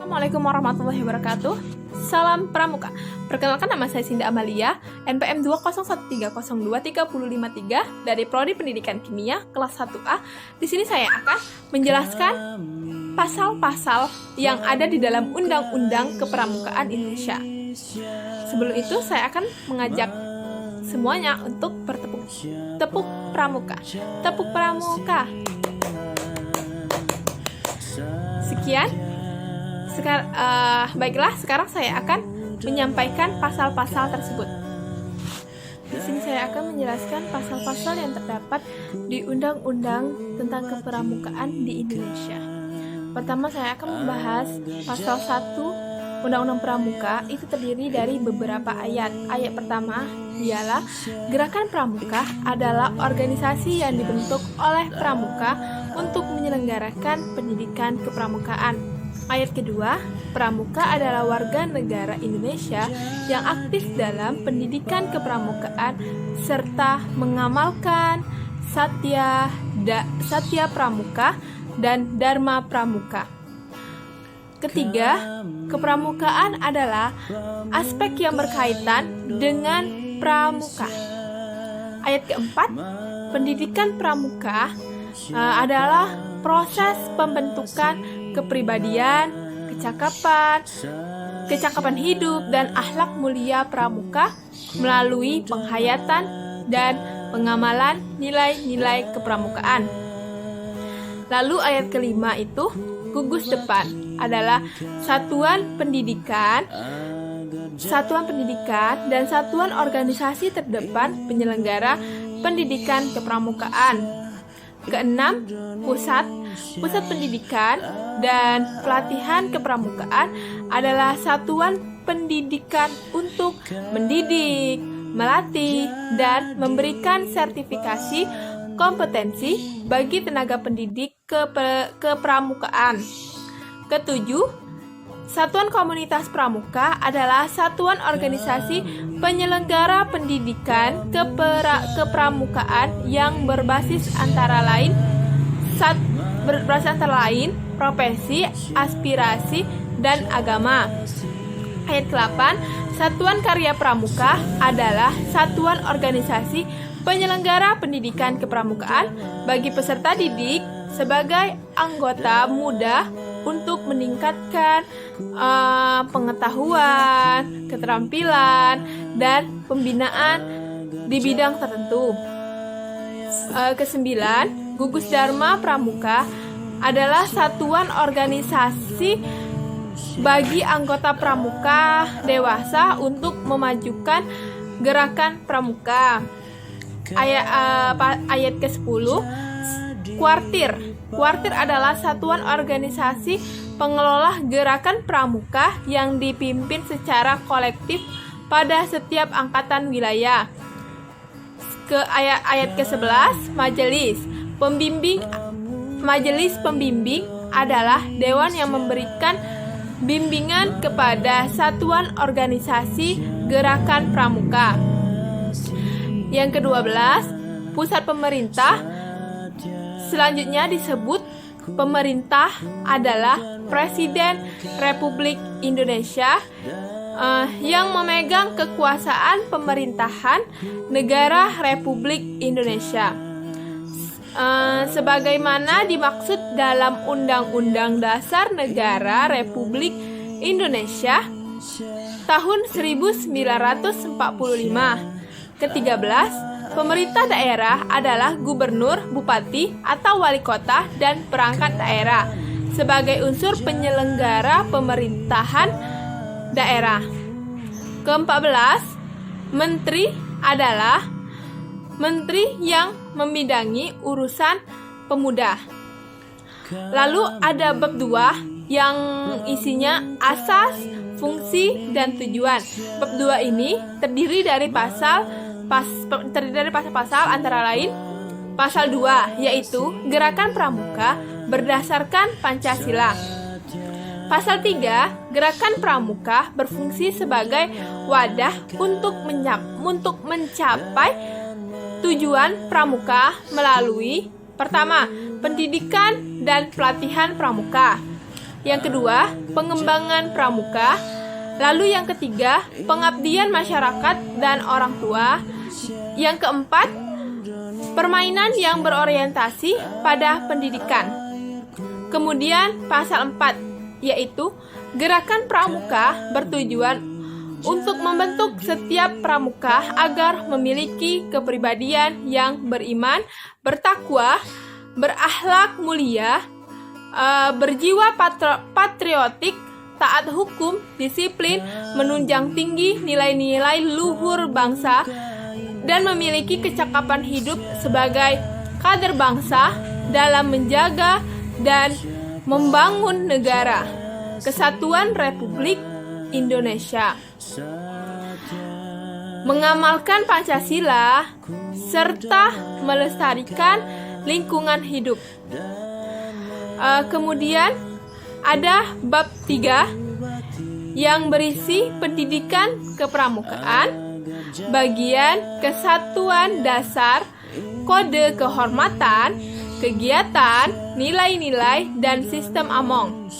Assalamualaikum warahmatullahi wabarakatuh. Salam Pramuka. Perkenalkan, nama saya Sinda Amalia, NPM 20113023053 dari Prodi Pendidikan Kimia kelas 1A. Di sini saya akan menjelaskan pasal-pasal yang ada di dalam Undang-Undang Kepramukaan Indonesia. Sebelum itu, saya akan mengajak semuanya untuk tepuk pramuka. Tepuk pramuka. Sekian. Baiklah, sekarang saya akan menyampaikan pasal-pasal tersebut. Di sini saya akan menjelaskan pasal-pasal yang terdapat di Undang-Undang tentang Kepramukaan di Indonesia. Pertama, saya akan membahas pasal 1 Undang-Undang Pramuka. Itu terdiri dari beberapa ayat. Ayat pertama ialah Gerakan Pramuka adalah organisasi yang dibentuk oleh pramuka untuk menyelenggarakan pendidikan kepramukaan. Ayat kedua, pramuka adalah warga negara Indonesia yang aktif dalam pendidikan kepramukaan serta mengamalkan Satya Pramuka dan Dharma Pramuka. Ketiga, kepramukaan adalah aspek yang berkaitan dengan pramuka. Ayat keempat, pendidikan pramuka adalah proses pembentukan kepribadian, kecakapan hidup, dan akhlak mulia pramuka melalui penghayatan dan pengamalan nilai-nilai kepramukaan. Lalu ayat kelima itu, gugus depan adalah satuan pendidikan dan satuan organisasi terdepan penyelenggara pendidikan kepramukaan. Keenam, pusat pendidikan dan pelatihan kepramukaan adalah satuan pendidikan untuk mendidik, melatih, dan memberikan sertifikasi kompetensi bagi tenaga pendidik kepramukaan. Ketujuh, Satuan Komunitas Pramuka adalah satuan organisasi penyelenggara pendidikan kepramukaan yang berbasis antara lain profesi, aspirasi, dan agama. Ayat ke-8, Satuan Karya Pramuka adalah satuan organisasi penyelenggara pendidikan kepramukaan bagi peserta didik sebagai anggota muda untuk meningkatkan pengetahuan, keterampilan, dan pembinaan di bidang tertentu. Kesembilan, Gugus Dharma Pramuka adalah satuan organisasi bagi anggota pramuka dewasa untuk memajukan gerakan pramuka. Ayat ke-10, Kuartir adalah satuan organisasi pengelola gerakan pramuka yang dipimpin secara kolektif pada setiap angkatan wilayah. Ayat ke-11, Majelis Pembimbing adalah dewan yang memberikan bimbingan kepada satuan organisasi gerakan pramuka. Yang ke-12, pusat pemerintah. Selanjutnya disebut pemerintah adalah Presiden Republik Indonesia yang memegang kekuasaan pemerintahan negara Republik Indonesia. Sebagaimana dimaksud dalam Undang-Undang Dasar Negara Republik Indonesia tahun 1945. Ke-13, pemerintah daerah adalah gubernur, bupati, atau wali kota dan perangkat daerah sebagai unsur penyelenggara pemerintahan daerah. Ke-14, menteri adalah menteri yang membidangi urusan pemuda. Lalu ada bab 2 yang isinya asas, fungsi, dan tujuan. Bab 2 ini terdiri dari pasal-pasal antara lain pasal 2, yaitu Gerakan Pramuka berdasarkan Pancasila. Pasal 3, Gerakan Pramuka berfungsi sebagai wadah untuk mencapai tujuan pramuka melalui pertama, pendidikan dan pelatihan pramuka. Yang kedua, pengembangan pramuka. Lalu yang ketiga, pengabdian masyarakat dan orang tua. Yang keempat, permainan yang berorientasi pada pendidikan. Kemudian pasal 4, yaitu gerakan pramuka bertujuan untuk membentuk setiap pramuka agar memiliki kepribadian yang beriman, bertakwa, berakhlak mulia, berjiwa patriotik, taat hukum, disiplin, menunjang tinggi nilai-nilai luhur bangsa, dan memiliki kecakapan hidup sebagai kader bangsa dalam menjaga dan membangun negara Kesatuan Republik Indonesia, mengamalkan Pancasila, serta melestarikan lingkungan hidup. Kemudian ada bab 3 yang berisi pendidikan kepramukaan, bagian kesatuan dasar, kode kehormatan, kegiatan, nilai-nilai, dan sistem among.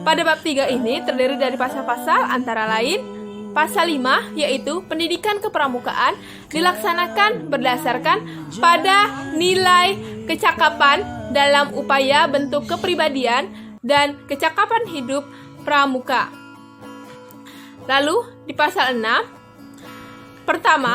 Pada bab 3 ini terdiri dari pasal-pasal antara lain pasal 5, yaitu pendidikan kepramukaan dilaksanakan berdasarkan pada nilai kecakapan dalam upaya bentuk kepribadian dan kecakapan hidup pramuka. Lalu di pasal 6,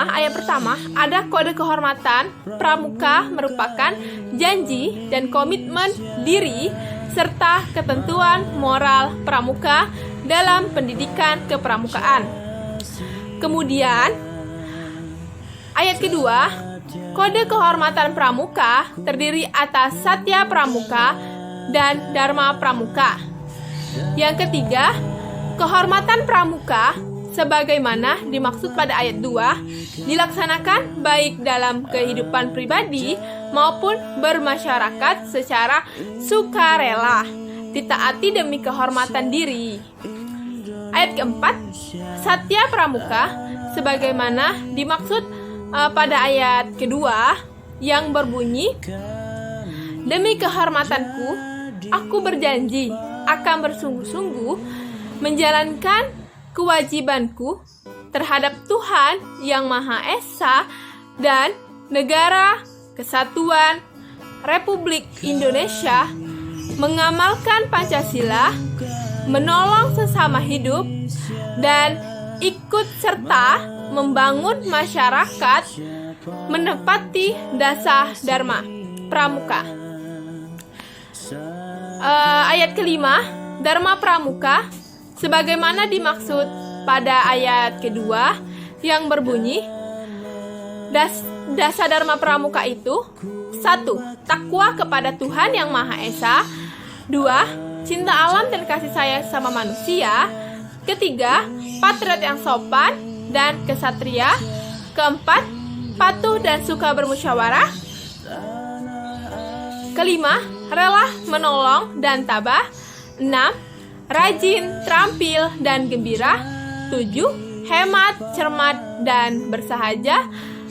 ayat pertama ada kode kehormatan. Pramuka merupakan janji dan komitmen diri serta ketentuan moral pramuka dalam pendidikan kepramukaan. Kemudian ayat kedua, kode kehormatan pramuka terdiri atas Satya Pramuka dan Dharma Pramuka. Yang ketiga, kehormatan pramuka sebagaimana dimaksud pada ayat 2 dilaksanakan baik dalam kehidupan pribadi maupun bermasyarakat secara sukarela, ditaati demi kehormatan diri. Ayat keempat, Satya Pramuka sebagaimana dimaksud pada ayat kedua yang berbunyi, demi kehormatanku, aku berjanji akan bersungguh-sungguh menjalankan kewajibanku terhadap Tuhan Yang Maha Esa dan Negara Kesatuan Republik Indonesia, mengamalkan Pancasila, menolong sesama hidup, dan ikut serta membangun masyarakat menepati dasar Dharma Pramuka. Ayat kelima, Dharma Pramuka sebagaimana dimaksud pada ayat kedua yang berbunyi, dasar Dharma Pramuka itu 1. Takwa kepada Tuhan Yang Maha Esa. 2. Cinta alam dan kasih sayang sama manusia. 3. Patriot yang sopan dan kesatria. 4. Patuh dan suka bermusyawarah. 5. Rela menolong dan tabah. 6. Rajin, terampil, dan gembira. 7. Hemat, cermat, dan bersahaja.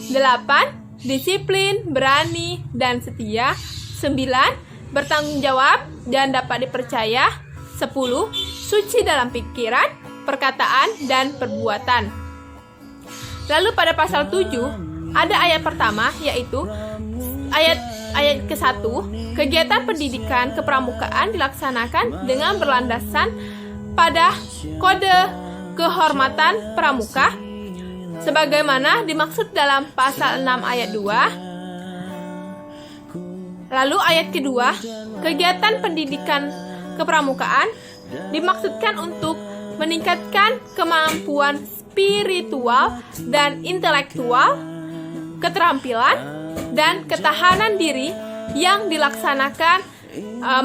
8. Disiplin, berani, dan setia. 9. Bertanggung jawab dan dapat dipercaya. 10. Suci dalam pikiran, perkataan, dan perbuatan. Lalu pada pasal 7 ada ayat pertama, yaitu ayat ke-1, kegiatan pendidikan kepramukaan dilaksanakan dengan berlandaskan pada kode kehormatan pramuka sebagaimana dimaksud dalam pasal 6 ayat 2. Lalu ayat kedua, kegiatan pendidikan kepramukaan dimaksudkan untuk meningkatkan kemampuan spiritual dan intelektual, keterampilan, dan ketahanan diri yang dilaksanakan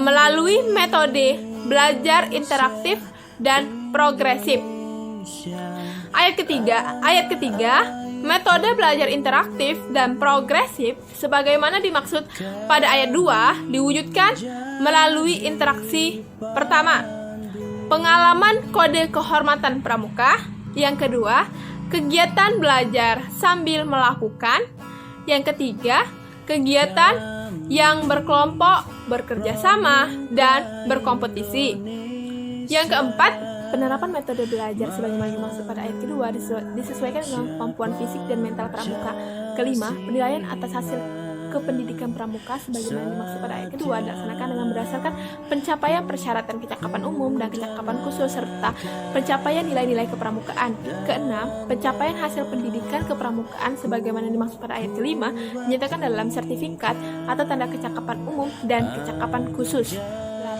melalui metode belajar interaktif dan progresif. Ayat ketiga, metode belajar interaktif dan progresif sebagaimana dimaksud pada ayat 2 diwujudkan melalui interaksi pertama, pengalaman kode kehormatan pramuka. Yang kedua, kegiatan belajar sambil melakukan. Yang ketiga, kegiatan yang berkelompok, bekerja sama, dan berkompetisi. Yang keempat, penerapan metode belajar sebagaimana dimaksud pada ayat kedua disesuaikan dengan kemampuan fisik dan mental pramuka. Kelima, penilaian atas hasil kependidikan pramuka sebagaimana dimaksud pada ayat kedua dilaksanakan dengan berdasarkan pencapaian persyaratan kecakapan umum dan kecakapan khusus serta pencapaian nilai-nilai kepramukaan. Keenam, pencapaian hasil pendidikan kepramukaan sebagaimana dimaksud pada ayat kelima dinyatakan dalam sertifikat atau tanda kecakapan umum dan kecakapan khusus.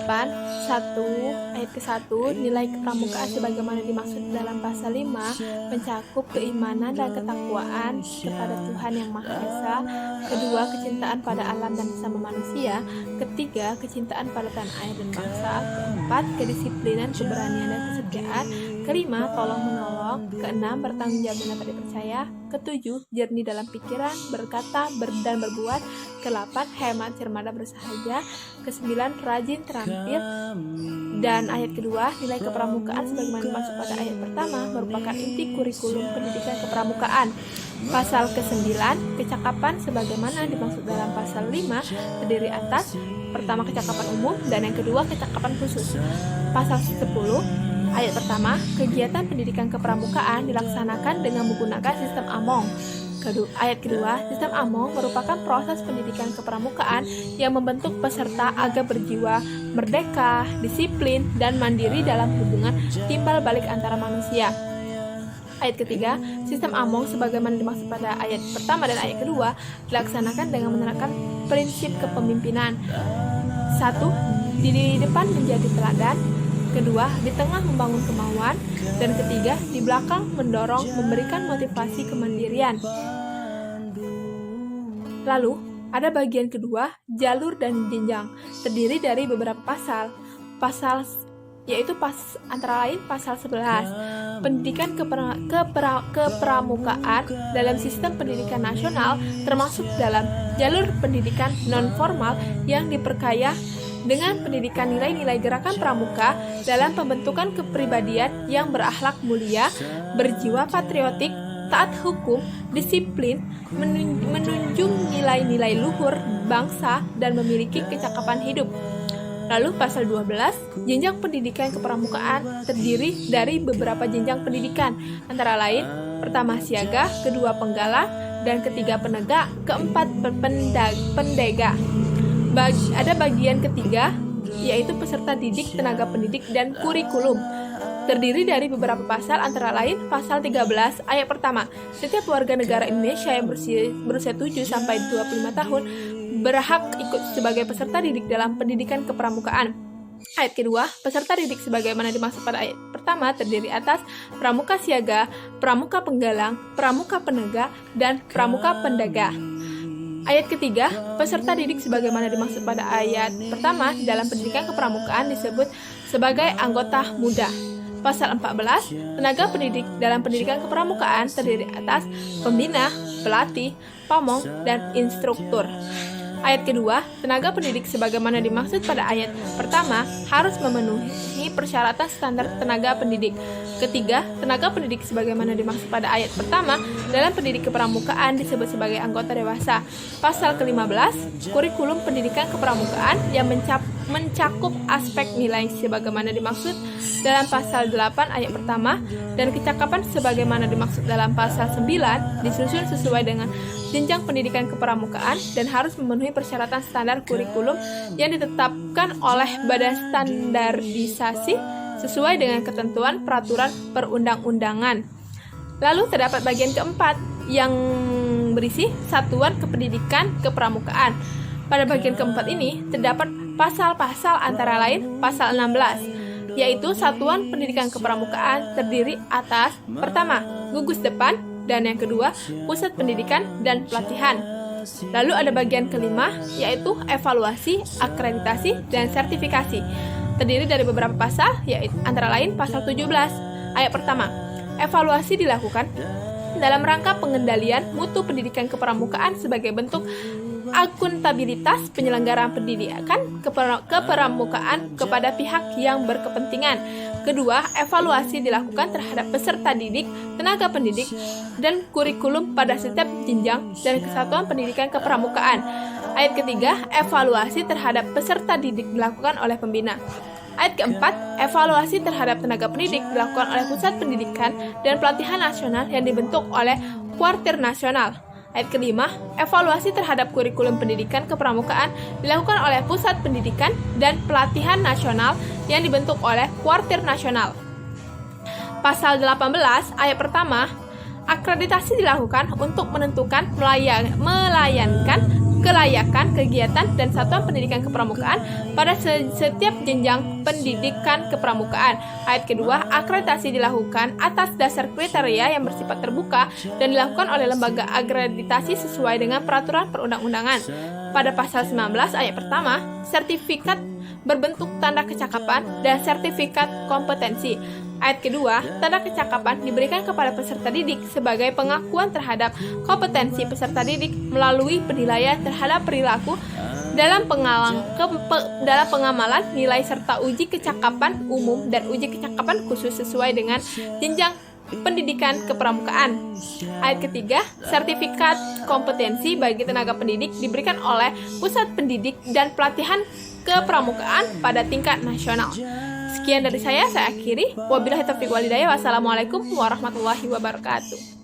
8. 1. Ayat ke-1 nilai kepramukaan sebagaimana dimaksud dalam pasal 5 mencakup keimanan dan ketakwaan kepada Tuhan yang Maha Esa. Kedua, kecintaan pada alam dan sesama manusia. Ketiga, kecintaan pada tanah air dan bangsa. Keempat, kedisiplinan, keberanian dan kesetiaan. Kelima, tolong menolong. Keenam, bertanggung jawab dan dapat dipercaya. Ketujuh, jernih dalam pikiran, berkata, dan berbuat. Ke-8, hemat, cermat, dan bersahaja. Ke-9, rajin, terampil. Dan ayat kedua, nilai kepramukaan sebagaimana dimaksud pada ayat pertama merupakan inti kurikulum pendidikan kepramukaan. Pasal ke-9, kecakapan sebagaimana dimaksud dalam pasal 5 terdiri atas pertama kecakapan umum dan yang kedua kecakapan khusus. Pasal 10, ayat pertama, kegiatan pendidikan kepramukaan dilaksanakan dengan menggunakan sistem Among. Ayat kedua, sistem Among merupakan proses pendidikan kepramukaan yang membentuk peserta agar berjiwa merdeka, disiplin, dan mandiri dalam hubungan timbal balik antara manusia. Ayat ketiga, sistem Among sebagaimana dimaksud pada ayat pertama dan ayat kedua dilaksanakan dengan menerapkan prinsip kepemimpinan. 1. Di depan menjadi teladan. Kedua, di tengah membangun kemauan. Dan ketiga, di belakang mendorong, memberikan motivasi kemandirian. Lalu, ada bagian kedua, jalur dan jenjang, terdiri dari beberapa pasal. Yaitu antara lain pasal 11, pendidikan kepramukaan dalam sistem pendidikan nasional, termasuk dalam jalur pendidikan non-formal yang diperkaya dengan pendidikan nilai-nilai gerakan pramuka dalam pembentukan kepribadian yang berakhlak mulia, berjiwa patriotik, taat hukum, disiplin, menunjung nilai-nilai luhur bangsa, dan memiliki kecakapan hidup. Lalu pasal 12, jenjang pendidikan kepramukaan terdiri dari beberapa jenjang pendidikan, antara lain pertama siaga, kedua penggalang, dan ketiga penegak, keempat pendega. Ada bagian ketiga, yaitu peserta didik, tenaga pendidik, dan kurikulum. Terdiri dari beberapa pasal, antara lain pasal 13 ayat pertama. Setiap warga negara Indonesia yang berusia 7 sampai 25 tahun berhak ikut sebagai peserta didik dalam pendidikan kepramukaan. Ayat kedua, peserta didik sebagaimana dimaksud pada ayat pertama terdiri atas pramuka siaga, pramuka penggalang, pramuka penegak, dan pramuka pendega. Ayat ketiga, peserta didik sebagaimana dimaksud pada ayat pertama dalam pendidikan kepramukaan disebut sebagai anggota muda. Pasal 14, tenaga pendidik dalam pendidikan kepramukaan terdiri atas pembina, pelatih, pamong, dan instruktur. Ayat kedua, tenaga pendidik sebagaimana dimaksud pada ayat pertama harus memenuhi persyaratan standar tenaga pendidik. Ketiga, tenaga pendidik sebagaimana dimaksud pada ayat pertama dalam pendidik kepramukaan disebut sebagai anggota dewasa. Pasal ke-15, kurikulum pendidikan kepramukaan yang mencakup aspek nilai sebagaimana dimaksud dalam pasal 8 ayat pertama dan kecakapan sebagaimana dimaksud dalam pasal 9 disusun sesuai dengan jenjang pendidikan kepramukaan dan harus memenuhi persyaratan standar kurikulum yang ditetapkan oleh Badan Standarisasi sesuai dengan ketentuan peraturan perundang-undangan. Lalu terdapat bagian keempat yang berisi satuan kependidikan kepramukaan. Pada bagian keempat ini terdapat pasal-pasal antara lain pasal 16, yaitu satuan pendidikan kepramukaan terdiri atas pertama, gugus depan, dan yang kedua, pusat pendidikan dan pelatihan. Lalu ada bagian kelima, yaitu evaluasi, akreditasi, dan sertifikasi. Terdiri dari beberapa pasal, yaitu antara lain pasal 17, ayat pertama. Evaluasi dilakukan dalam rangka pengendalian mutu pendidikan kepramukaan sebagai bentuk akuntabilitas penyelenggaraan pendidikan kepramukaan kepada pihak yang berkepentingan. Kedua, evaluasi dilakukan terhadap peserta didik, tenaga pendidik, dan kurikulum pada setiap jenjang dan kesatuan pendidikan kepramukaan. Ayat ketiga, evaluasi terhadap peserta didik dilakukan oleh pembina. Ayat keempat, evaluasi terhadap tenaga pendidik dilakukan oleh Pusat Pendidikan dan Pelatihan Nasional yang dibentuk oleh Kuartir Nasional. Ayat kelima, evaluasi terhadap kurikulum pendidikan kepramukaan dilakukan oleh Pusat Pendidikan dan Pelatihan Nasional yang dibentuk oleh Kuartir Nasional. Pasal 18 ayat pertama, akreditasi dilakukan untuk menentukan melayangkan kelayakan kegiatan dan satuan pendidikan kepramukaan pada setiap jenjang pendidikan kepramukaan. Ayat kedua, akreditasi dilakukan atas dasar kriteria yang bersifat terbuka dan dilakukan oleh lembaga akreditasi sesuai dengan peraturan perundang-undangan. Pada pasal 19 ayat pertama, sertifikat berbentuk tanda kecakapan dan sertifikat kompetensi. Ayat kedua, tanda kecakapan diberikan kepada peserta didik sebagai pengakuan terhadap kompetensi peserta didik melalui penilaian terhadap perilaku dalam pengamalan nilai serta uji kecakapan umum dan uji kecakapan khusus sesuai dengan jenjang pendidikan kepramukaan. Ayat ketiga, sertifikat kompetensi bagi tenaga pendidik diberikan oleh Pusat Pendidik dan Pelatihan Kepramukaan pada tingkat nasional. Sekian dari saya akhiri. Wabillahi taufiq wal hidayah. Wassalamualaikum warahmatullahi wabarakatuh.